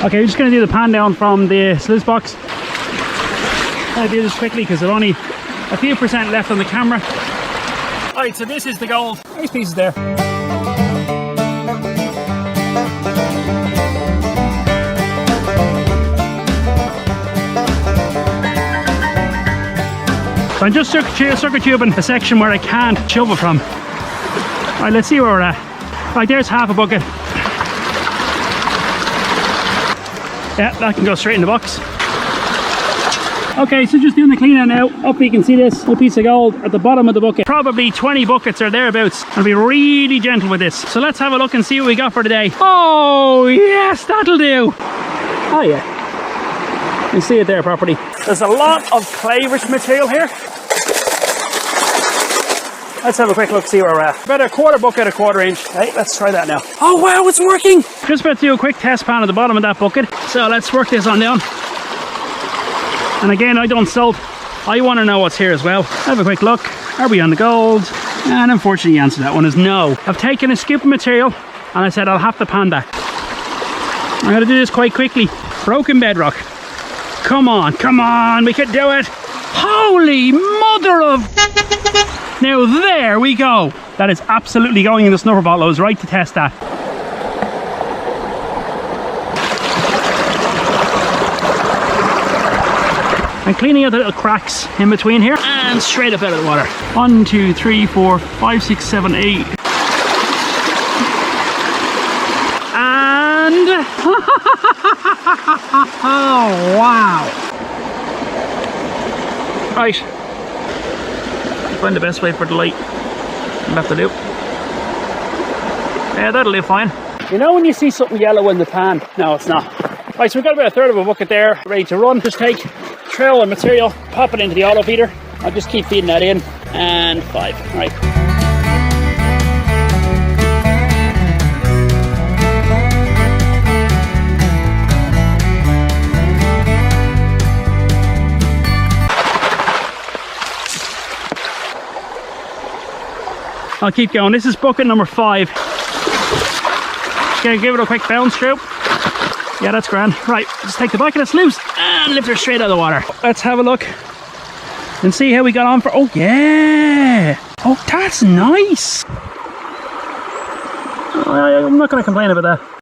Okay, we're just going to do the pan down from the sluice box. I'll do this quickly because there's only a few percent left on the camera. Alright, so this is the gold. Nice pieces there. So I'm just circuit tubing a section where I can't shove it from. Alright, let's see where we're at. Right, there's half a bucket. Yeah, that can go straight in the box. Okay, so just doing the clean out now. Up you can see this little piece of gold at the bottom of the bucket. Probably 20 buckets or thereabouts. I'll be really gentle with this. So let's have a look and see what we got for today. Oh yes, that'll do. Oh yeah, you can see it there properly. There's a lot of clay-rich material here. Let's have a quick look, see where we're at. About a quarter bucket, a quarter inch. Hey, let's try that now. Oh wow, it's working! Just about to do a quick test pan at the bottom of that bucket. So let's work this on down. And again, I don't salt. I want to know what's here as well. Have a quick look. Are we on the gold? And unfortunately the answer to that one is no. I've taken a scoop of material and I said I'll have the pan back. I'm going to do this quite quickly. Broken bedrock. Come on, we can do it. Holy mother of... Now there we go. That is absolutely going in the snuffer bottle. I was right to test that. I'm cleaning out the little cracks in between here and straight up out of the water. 1, 2, 3, 4, 5, 6, 7, 8. And oh wow. Right. Find the best way for the light. I'll have to do. Yeah, that'll do fine. You know when you see something yellow in the pan? No, it's not. Right, so we've got about a third of a bucket there, ready to run. Just take trail and material, pop it into the auto feeder. I'll just keep feeding that in. And 5. Right. I'll keep going. This is bucket number 5. Gonna give it a quick bounce through. Yeah, that's grand. Right, just take the bucket, it's loose, and lift her straight out of the water. Let's have a look and see how we got on for... Oh, yeah! Oh, that's nice! I'm not going to complain about that.